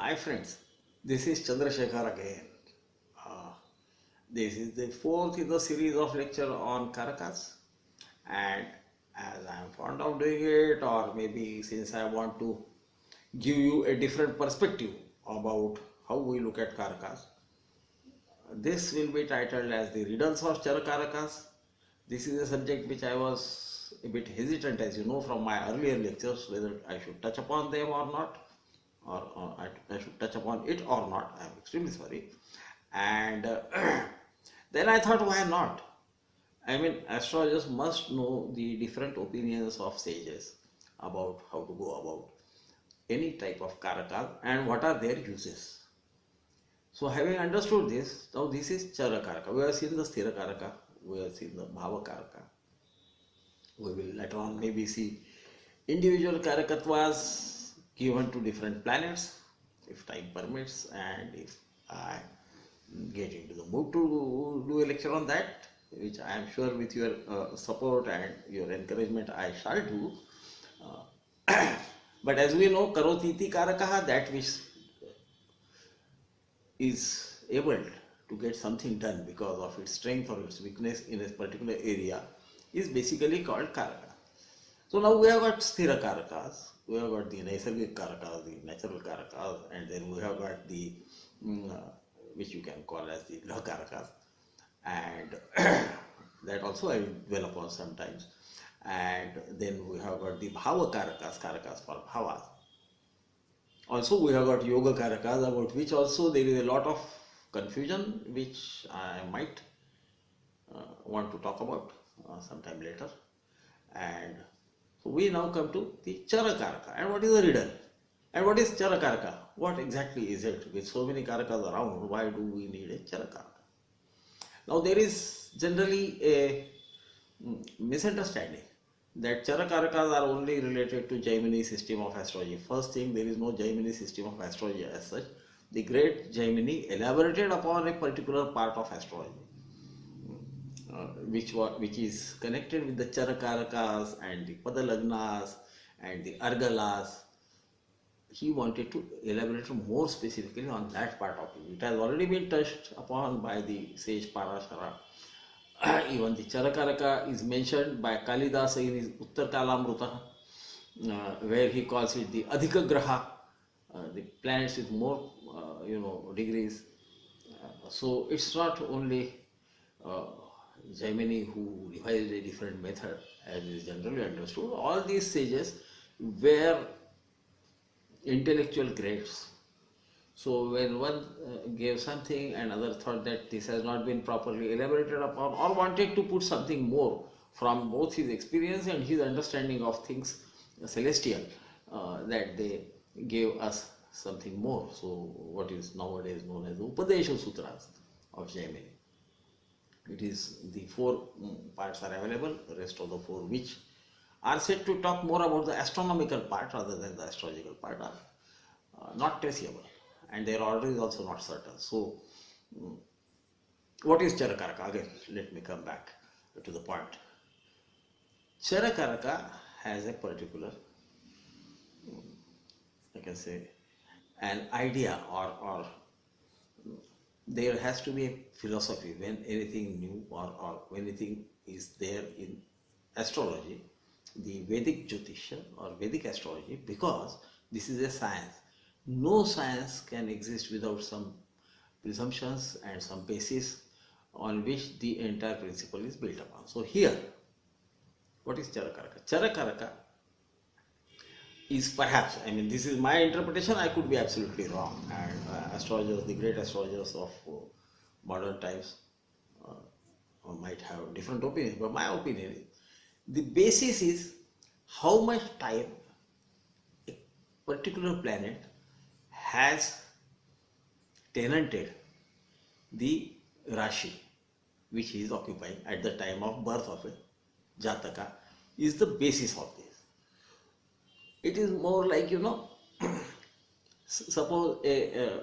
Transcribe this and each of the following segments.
Hi friends, this is Chandrasekhar again. Uh, this is the fourth in the series of lecture on Karakas, and as I am fond of doing it, or maybe since I want to give you a different perspective about how we look at Karakas, this will be titled as the Riddles of Chara Karakas. This is a subject which I was a bit hesitant, as you know, from my earlier lectures, whether I should touch upon them or not, or I should touch upon it or not. I am extremely sorry. And then I thought, why not? I mean, astrologers must know the different opinions of sages about how to go about any type of karaka and what are their uses. So having understood this, now this is Chara Karaka. We have seen the Sthira Karaka, we have seen the Bhava Karaka. We will later on maybe see individual Karakatwas given to different planets, if time permits, and if I get into the mood to do a lecture on that, which I am sure with your support and your encouragement I shall do. But as we know, Karotiti Karakaha, that which is able to get something done because of its strength or its weakness in a particular area, is basically called Karaka. So now we have got Sthira Karakas, we have got the Naisargic Karakas, the natural Karakas, and then we have got the which you can call as the Graha Karakas, and that also I will dwell upon sometimes. And then we have got the Bhava Karakas, Karakas for Bhavas. Also we have got Yoga Karakas, about which also there is a lot of confusion, which I might want to talk about sometime later. And so we now come to the Chara Karaka. And what is a riddle? And what is Chara Karaka? What exactly is it? With so many Karakas around, why do we need a Chara Karaka? Now there is generally a misunderstanding that Chara Karakas are only related to Jaimini system of astrology. First thing, there is no Jaimini system of astrology as such. The great Jaimini elaborated upon a particular part of astrology, which is connected with the Chara Karakas and the Padalagnas and the Argalas. He wanted to elaborate more specifically on that part of it. It has already been touched upon by the sage Parashara. Even the Chara Karaka is mentioned by Kalidasa in his Uttar Kalamruta, where he calls it the Adhika Graha, the planets with more degrees. So it's not only Jaimini who devised a different method, as is generally understood. All these sages were intellectual greats. So when one gave something and other thought that this has not been properly elaborated upon, or wanted to put something more from both his experience and his understanding of things celestial, that they gave us something more. So what is nowadays known as the Upadesha Sutras of Jaimini. It is the four parts are available, the rest of the four which are said to talk more about the astronomical part rather than the astrological part are not traceable, and their order is also not certain. So what is Chara Karaka? Again, let me come back to the point. Chara Karaka has a particular, I can say, an idea, or there has to be a philosophy when anything new or when anything is there in astrology, the Vedic Jyotisha or Vedic astrology, because this is a science. No science can exist without some presumptions and some basis on which the entire principle is built upon. So here, what is Chara Karaka? Chara Karaka is perhaps, I mean, this is my interpretation, I could be absolutely wrong, and astrologers, the great astrologers of modern times might have different opinions, but my opinion is, the basis is how much time a particular planet has tenanted the Rashi which he is occupying at the time of birth of a Jataka is the basis of this. It is more like, suppose a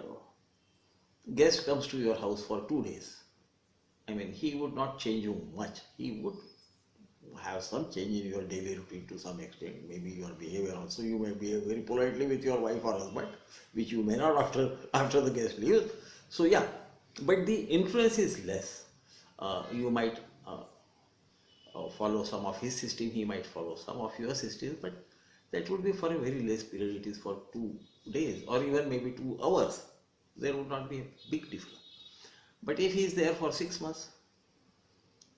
guest comes to your house for 2 days. I mean, he would not change you much. He would have some change in your daily routine to some extent, maybe your behavior also. You may behave very politely with your wife or husband, which you may not after the guest leaves. So yeah, but the influence is less. You might follow some of his system, he might follow some of your system, but that would be for a very less period. It is for 2 days or even maybe 2 hours. There would not be a big difference. But if he is there for 6 months,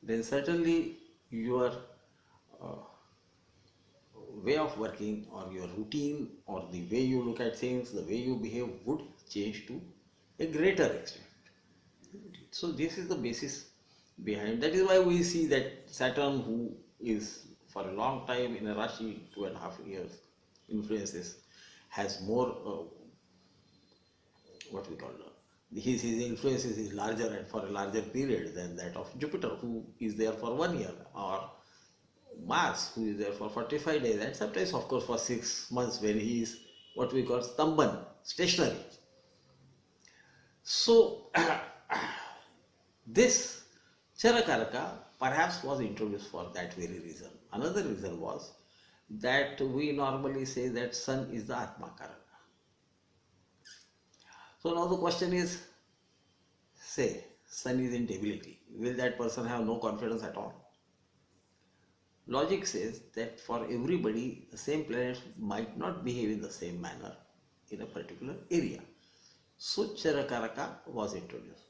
then certainly your uh, way of working or your routine or the way you look at things, the way you behave would change to a greater extent. So this is the basis behind. That is why we see that Saturn, who is for a long time in a Rashi, 2.5 years, influences, has more what we call his influences is larger and for a larger period than that of Jupiter, who is there for 1 year, or Mars, who is there for 45 days, and sometimes, of course, for 6 months when he is what we call stamban, stationary. So, this Chara Karaka perhaps was introduced for that very reason. Another reason was that we normally say that Sun is the Atma Karaka. So now the question is, say, Sun is in debility. Will that person have no confidence at all? Logic says that for everybody, the same planets might not behave in the same manner in a particular area. So Chara Karaka was introduced.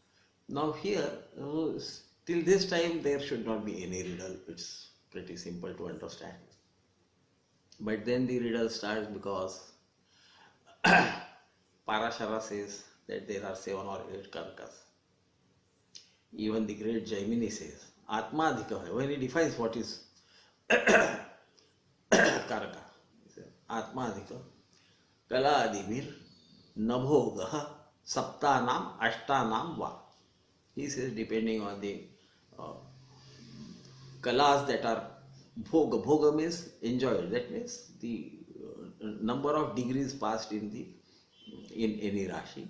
Now here, till this time, there should not be any riddle. It's pretty simple to understand. But then the riddle starts because Parashara says that there are 7 or 8 karakas. Even the great Jaimini says, Atma Adhika, when he defines what is karaka, he says, Atma Adhika, Kala Adibir, Nabhogaha, Saptanam, Ashtanam Va. He says, depending on the kalas that are bhoga. Bhoga means enjoyed. That means the number of degrees passed in any Rashi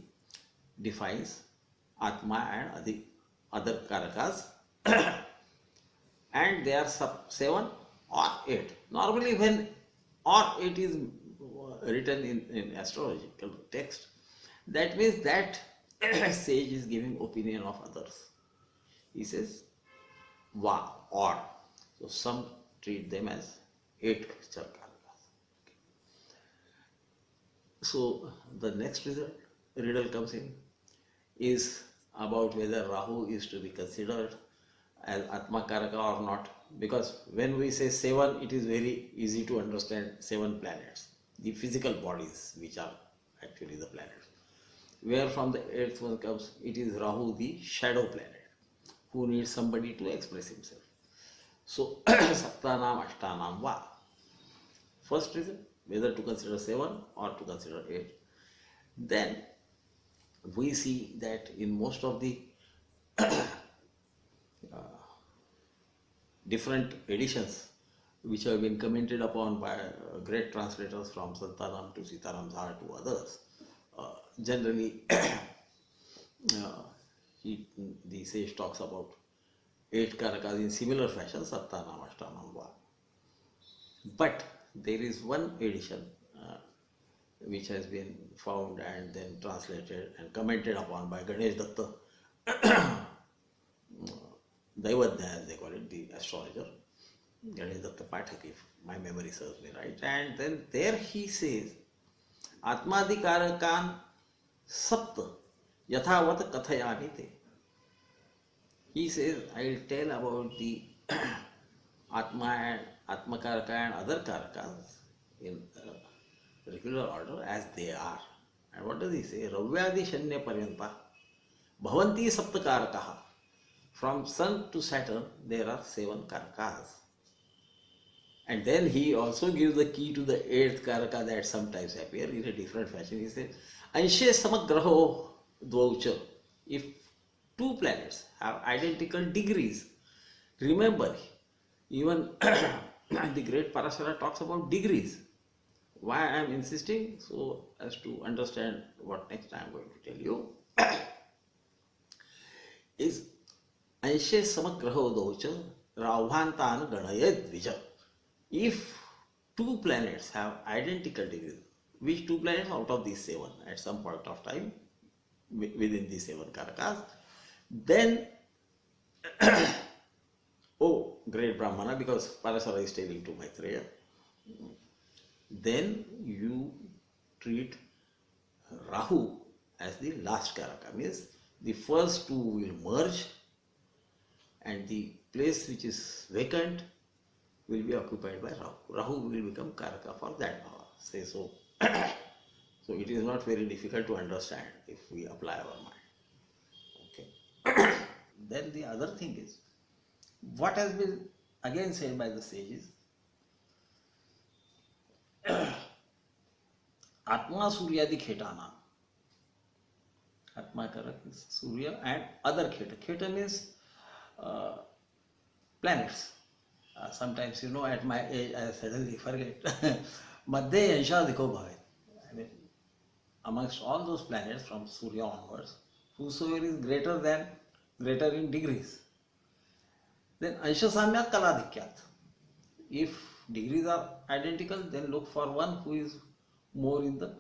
defines Atma and the other karakas, and they are 7 or 8. Normally, when or 8 is written in astrological text, that means that sage is giving opinion of others. He says Va or. So some treat them as 8 karakas. So the next riddle comes in is about whether Rahu is to be considered as Atma Karaka or not, because when we say 7, it is very easy to understand 7 planets, the physical bodies which are actually the planets. Where from the 8th one comes, it is Rahu, the shadow planet, who needs somebody to express himself. So, Saptanam, Ashtanam, Va. First reason, whether to consider 7 or to consider 8. Then, we see that in most of the different editions which have been commented upon by great translators from Santanam to Sitaram Zhar to others, generally the sage talks about 8 karakas in similar fashion, Saptanam, Ashtanam, Va. But there is one edition which has been found and then translated and commented upon by Ganesh Datta, Daivadnya as they call it, the astrologer, Ganesh Datta Pathak, if my memory serves me right. And then there he says, Atmadi Karakan Sapta Yathavat Kathayani Te. He says, I will tell about the Atma Karaka and other Karakas in regular order as they are. And what does he say? Ravyadi Shanya Paryanta Bhavanti Sapta Karakaha. From Sun to Saturn, there are 7 Karakas. And then he also gives the key to the 8th Karaka that sometimes appear in a different fashion. He says, Anshe Samagraho Dvaucha. If 2 planets have identical degrees, remember, even the great Parashara talks about degrees. Why I am insisting? So as to understand what next I am going to tell you is Anshe Samagraho Dvaucha Raubhantan Ganayet Vija. If two planets have identical degrees, which two planets out of these seven at some point of time within these seven karakas, then oh great Brahmana, because Parasara is telling to Maitreya, then you treat Rahu as the last karaka, means the first two will merge and the place which is vacant will be occupied by Rahu. Rahu will become karaka for that bhava. Say so. So it is not very difficult to understand if we apply our mind. Okay. Then the other thing is, what has been again said by the sages, Atma Suryadi Khetana. Atma Karak is Surya and other Kheta. Kheta means planets. Sometimes, at my age, I suddenly forget. Madhya Yansha Dikho Bhavet. I mean, amongst all those planets from Surya onwards, whosoever is greater in degrees, then Ansha Samyat Kaladhikyat. If degrees are identical, then look for one who is more in the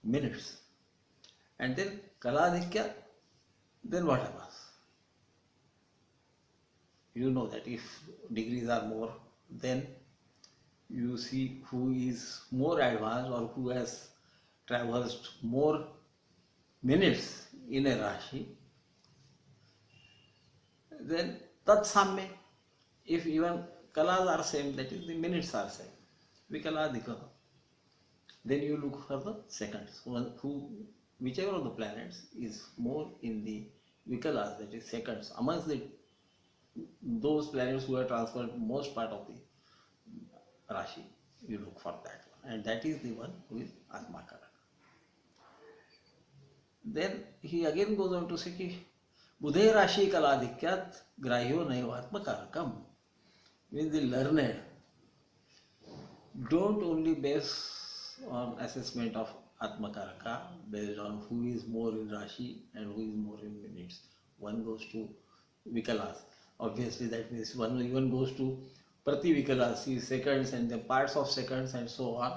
minutes. And then Kaladhikya, then what happens? You know that if degrees are more, then you see who is more advanced or who has traversed more minutes in a Rashi. Then Tat Samme, if even Kalas are same, that is the minutes are same. Vikaladhika. Then you look for the seconds. Whichever of the planets is more in the Vikalas, that is seconds, amongst those planets who have transferred most part of the Rashi, you look for that one. And that is the one who is Atma Karaka. Then he again goes on to say ki Budhe Rashi Kaladhikyat Grahyo Naivatma Karakam. Means the learned don't only base on assessment of Atma Karaka based on who is more in Rashi and who is more in minutes. One goes to Vikalas. Obviously that means one even goes to Prati Vikalas, seconds and the parts of seconds and so on.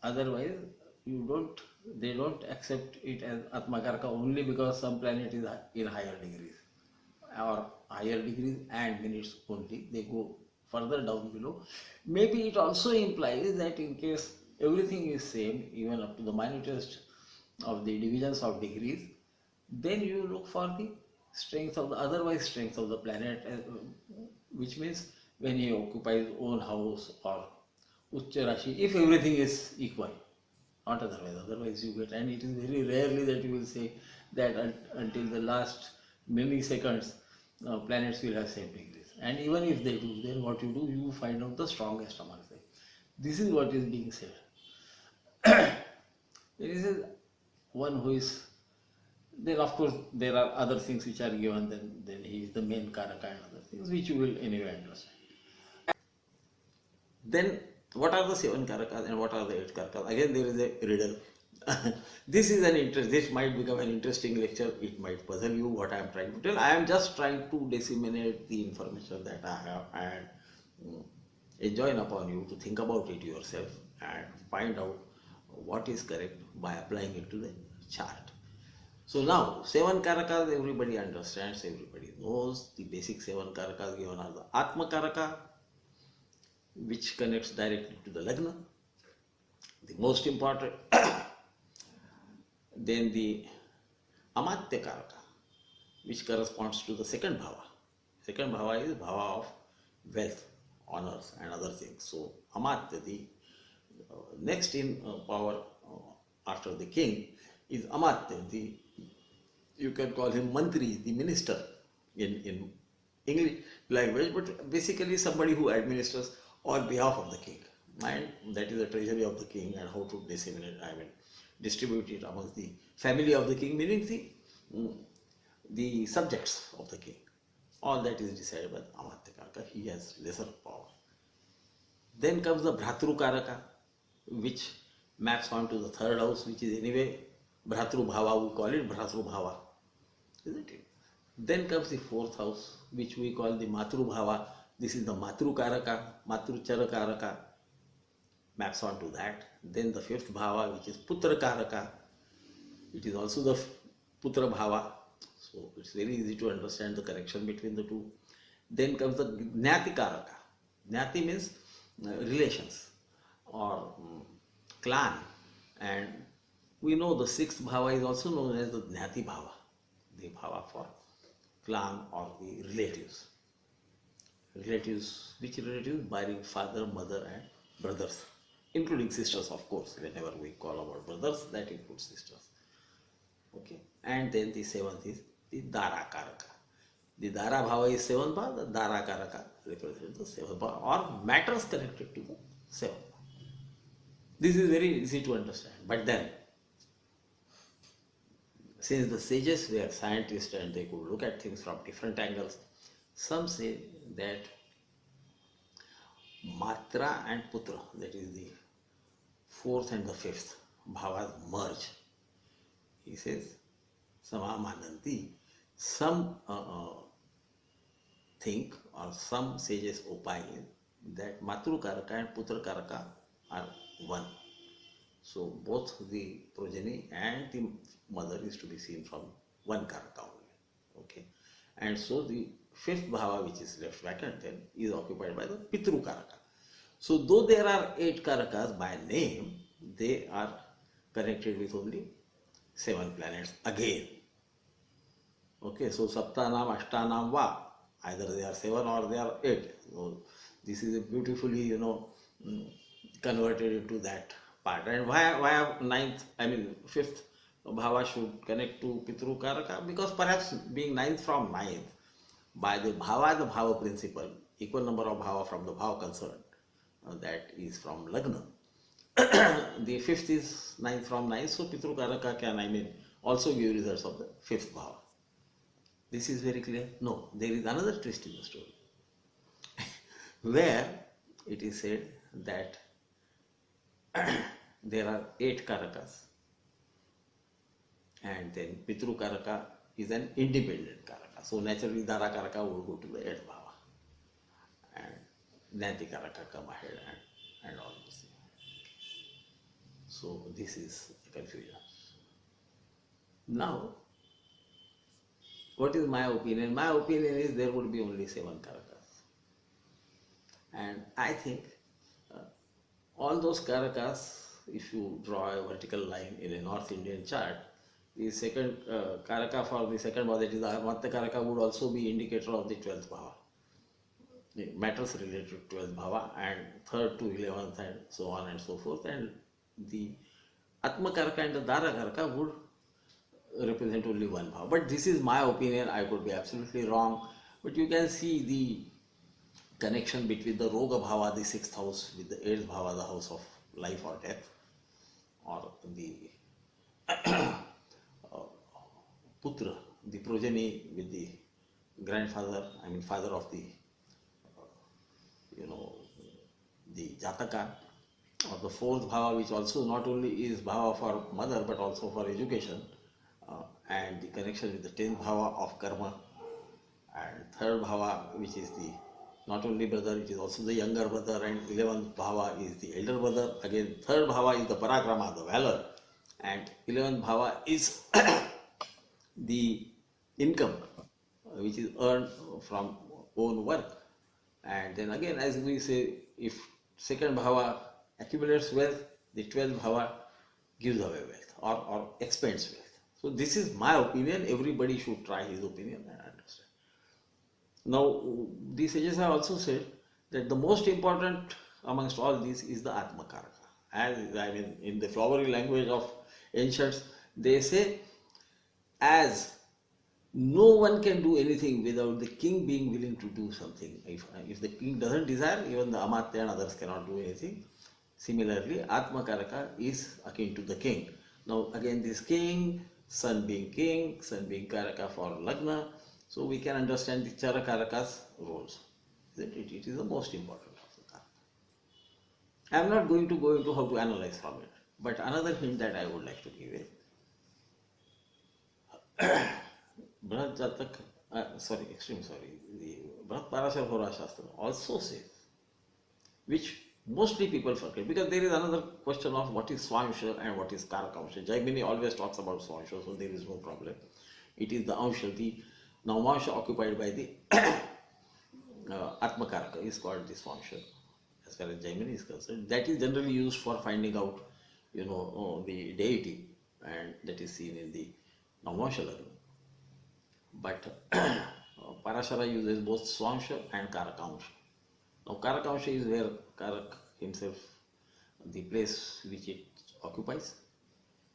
Otherwise, they don't accept it as Atma Karaka only because some planet is in higher degrees or higher degrees and minutes only. They go further down below. Maybe it also implies that in case everything is same, even up to the minutest of the divisions of degrees, then you look for the strength of the otherwise strength of the planet, which means when he occupies own house or Uchcha Rashi, if everything is equal, not otherwise. Otherwise you get, and it is very rarely that you will say that until the last milliseconds planets will have same degrees. And even if they do, then what you do, you find out the strongest amongst them. This is what is being said. There is one who is, then of course there are other things which are given, then he is the main karaka and other things which you will anyway understand. Then what are the 7 karakas and what are the 8 karakas? Again there is a riddle. This might become an interesting lecture. It might puzzle you what I am trying to tell. I am just trying to disseminate the information that I have and enjoin upon you to think about it yourself and find out what is correct by applying it to the chart. So now 7 karakas everybody understands, everybody knows. The basic 7 karakas given are the Atma Karaka, which connects directly to the Lagna, the most important. Then the Amatya Karaka, which corresponds to the second bhava. Second bhava is bhava of wealth, honors and other things. So Amatya, the next in power after the king is Amatya, you can call him Mantri, the minister in English language, but basically somebody who administers on behalf of the king. And that is the treasury of the king and how to disseminate, distribute it amongst the family of the king, meaning the subjects of the king. All that is decided by Amatya Karaka. He has lesser power. Then comes the Bhratru Karaka, which maps onto the third house, which is anyway Bhratru Bhava. We call it Bhratru Bhava, isn't it? Then comes the fourth house, which we call the Matru Bhava. This is the Matru Karaka, Matru Chara Karaka, maps on to that. Then the fifth Bhava, which is Putra Karaka. It is also the Putra Bhava. So it's very easy to understand the connection between the two. Then comes the Gnati Karaka. Gnati means relations or clan. And we know the sixth Bhava is also known as the Gnati Bhava, the Bhava for clan or the relatives. Relatives, which relatives? By father, mother and brothers, including sisters, of course. Whenever we call about brothers, that includes sisters. Okay. And then the seventh is the Dara Karaka. The Dara Bhava is seventh Bhava, the Dara Karaka represents the seventh Bhava or matters connected to the seventh Bhava. This is very easy to understand. But then, since the sages were scientists and they could look at things from different angles, some say that Matra and Putra, that is the fourth and the fifth bhavas merge. He says, Samamananti. Some think or some sages opine that Matru Karaka and Putra Karaka are one. So both the progeny and the mother is to be seen from one Karaka only. Okay. And so the fifth bhava, which is left vacant then, is occupied by the Pitru Karaka. So though there are 8 Karakas by name, they are connected with only 7 planets again. Okay, so Saptanam, Ashtanam, Va. Either they are 7 or they are 8. So this is beautifully, converted into that part. And why fifth bhava should connect to Pitru Karaka? Because perhaps being ninth from ninth, by the bhava principle, equal number of bhava from the bhava concerned, that is from Lagna. The fifth is ninth from ninth, so Pitru Karaka can, also give results of the fifth bhava. This is very clear? No, there is another twist in the story, where it is said that there are 8 Karakas, and then Pitru Karaka is an independent Karaka. So naturally Dara Karaka would go to the 8th bhava, and Nanti Karaka come ahead and all those things. So this is the confusion. Now, what is my opinion? My opinion is there would be only 7 Karakas. And I think all those Karakas, if you draw a vertical line in a North Indian chart, the second Karaka for the second bhava, that is the Amatta Karaka, would also be indicator of the 12th bhava. The matters related to 12th bhava, and 3rd to 11th and so on and so forth. And the Atma Karaka and the Dara Karaka would represent only one bhava. But this is my opinion, I could be absolutely wrong. But you can see the connection between the Roga Bhava, the 6th house, with the 8th Bhava, the house of life or death, or the Putra, the progeny, with the grandfather, father of the, the Jataka, or the 4th Bhava, which also not only is Bhava for mother but also for education, and the connection with the 10th Bhava of Karma, and 3rd Bhava, which is the not only brother, it is also the younger brother, and 11th Bhava is the elder brother. Again, 3rd Bhava is the Parakrama, the valor, and 11th Bhava is the income, which is earned from own work. And then again, as we say, if 2nd Bhava accumulates wealth, the 12th Bhava gives away wealth or expends wealth. So this is my opinion. Everybody should try his opinion and understand. Now, the sages have also said that the most important amongst all these is the Atma Karaka. As in the flowery language of ancients, they say, as no one can do anything without the king being willing to do something. If the king doesn't desire, even the Amatya and others cannot do anything. Similarly, Atma Karaka is akin to the king. Now again, this king, sun being Karaka for Lagna, so we can understand the Chara Karakas roles. It is the most important of the Karaka. I am not going to go into how to analyze from it, but another hint that I would like to give is Braj Jatak the Bharat Parashar Hora Shastra also says, which mostly people forget, because there is another question of what is Swansha and what is Karaka. Jaimini always talks about Swansha, so there is no problem. It is the Ansha, the Navamsha occupied by the Atma Karaka is called the Swansha, as far as Jaimini is concerned. That is generally used for finding out, the deity, and that is seen in the Navamsha Lagna. But Parashara uses both Swansha and Karakansha. Now Karakansha is where Karak himself, the place which it occupies,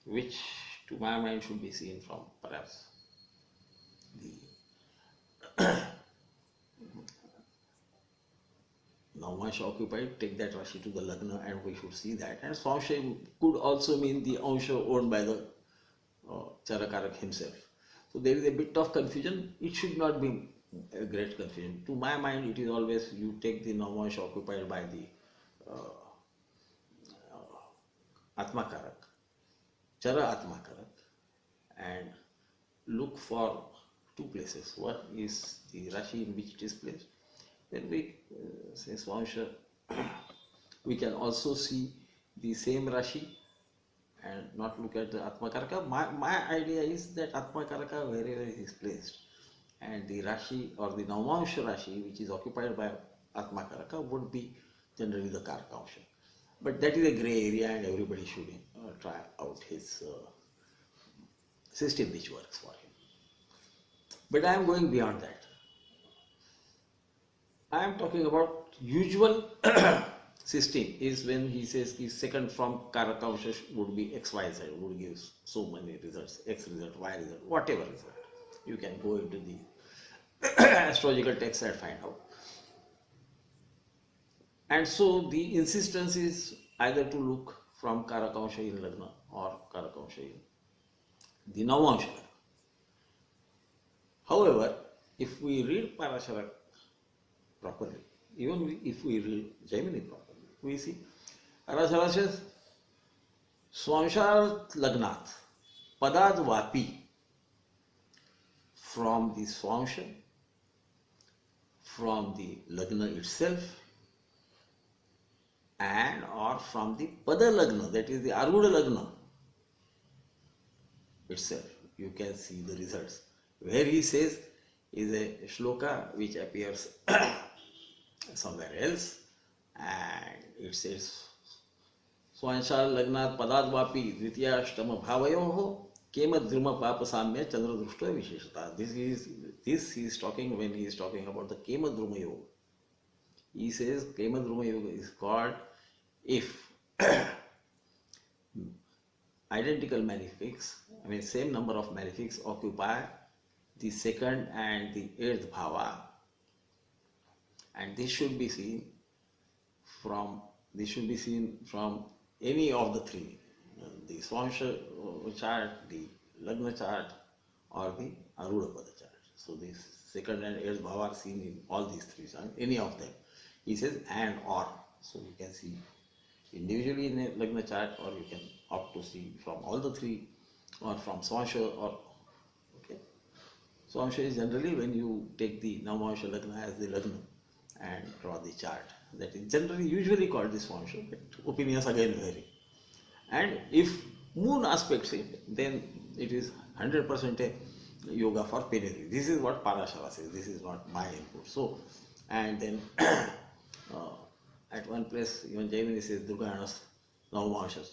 which to my mind should be seen from perhaps the Navamsha occupied, take that Rashi to the Lagna and we should see that. And Swansha could also mean the Ansha owned by the Chara Karakas himself. So there is a bit of confusion. It should not be a great confusion. To my mind, it is always you take the Navamsha occupied by the Atma Karak, Chara Atma Karak, and look for two places. One is the Rashi in which it is placed. Then we say Swansha. We can also see the same Rashi and not look at the Atma Karaka. My idea is that Atma Karaka, wherever it is placed, and the Rashi or the Navamsha Rashi, which is occupied by Atma Karaka, would be generally the Karakansha. But that is a grey area, and everybody should try out his system which works for him. But I am going beyond that. I am talking about usual system is when he says the second from Karakansha would be XYZ, would give so many results, X result, Y result, whatever result. You can go into the astrological text and find out. And so the insistence is either to look from Karakansha in Lagna or Karakansha in the Navamsha Lagna. However, if we read Parashara properly, even if we read Jaimini properly, we see Parashara says Swansha Lagnat Padad Vapi, from the Swansha, from the Lagna itself, and or from the Pada Lagna, that is the Aruda Lagna itself. You can see the results. Where he says is a shloka which appears somewhere else, and it says Swansha Lagnat Padad Vapi Dvitiya Ashtama Bhavayoho Kema Dhruma Papa Samya Chandra Drushta Visheshata. This he is talking when he is talking about the Kema Dhruma Yoga. He says Kema Dhruma Yoga is called if identical malefics, same number of malefics occupy the second and the eighth bhava, and this should be seen from any of the three, the Swansha chart, the Lagna chart, or the Aruda Pada chart. So this second and eighth bhava are seen in all these three charts, any of them. He says and or. So you can see individually in a Lagna chart, or you can opt to see from all the three, or from Swansha, or okay. Swansha is generally when you take the Navamsha Lagna as the Lagna and draw the chart. That is generally usually called the Swansha, but opinions again vary. And if moon aspects it, then it is 100% a yoga for planetary. This is what Parashara says. This is not my input. So, and then at one place even Jaimini says Durgayanas Navamsha.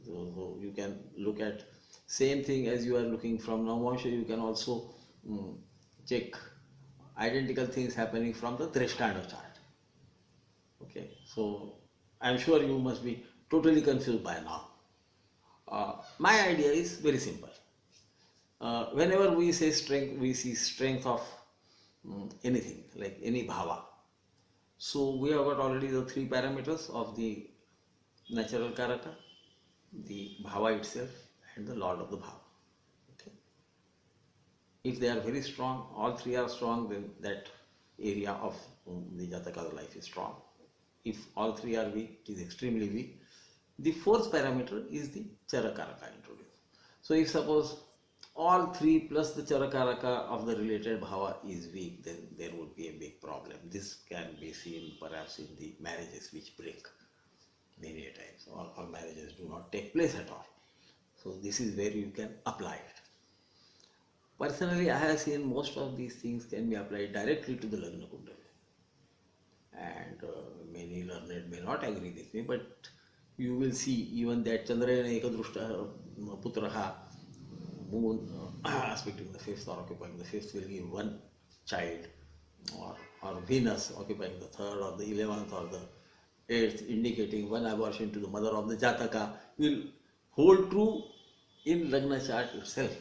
So you can look at same thing as you are looking from Navamsha. You can also check identical things happening from the Dreshtanda chart. Okay, so I am sure you must be totally confused by now. My idea is very simple. Whenever we say strength, we see strength of anything, like any bhava. So we have got already the three parameters of the natural karaka, the bhava itself, and the lord of the bhava. Okay. If they are very strong, all three are strong, then that area of the Jataka's life is strong. If all three are weak, it is extremely weak. The fourth parameter is the Chara Karaka introduced. So if suppose all three plus the Chara Karaka of the related bhava is weak, then there would be a big problem. This can be seen perhaps in the marriages which break many a times, or marriages do not take place at all. So this is where you can apply it. Personally, I have seen most of these things can be applied directly to the Lagna Kundali. And many learned may not agree with me, but you will see even that Chandrayana Ekadrushta Putraha, moon aspecting the fifth or occupying the fifth will give one child, or Venus occupying the third or the 11th or the eighth, indicating one abortion to the mother of the Jataka, will hold true in Lagna chart itself.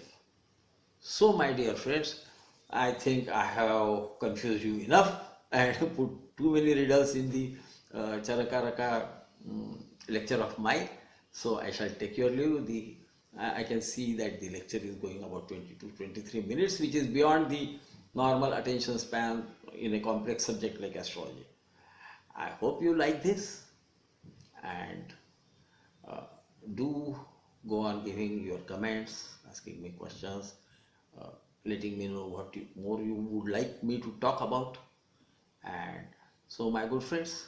So my dear friends, I think I have confused you enough and put too many riddles in the Chara Karaka lecture of mine. So I shall take your leave. I can see that the lecture is going about 20 to 23 minutes, which is beyond the normal attention span in a complex subject like astrology. I hope you like this, and do go on giving your comments, asking me questions, letting me know what more you would like me to talk about. And so my good friends,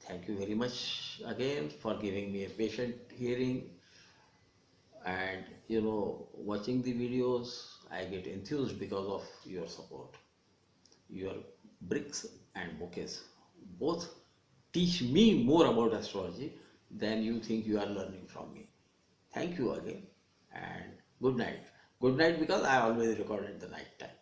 thank you very much again for giving me a patient hearing. And watching the videos, I get enthused because of your support. Your bricks and bouquets both teach me more about astrology than you think you are learning from me. Thank you again, and good night. Good night, because I always record at the night time.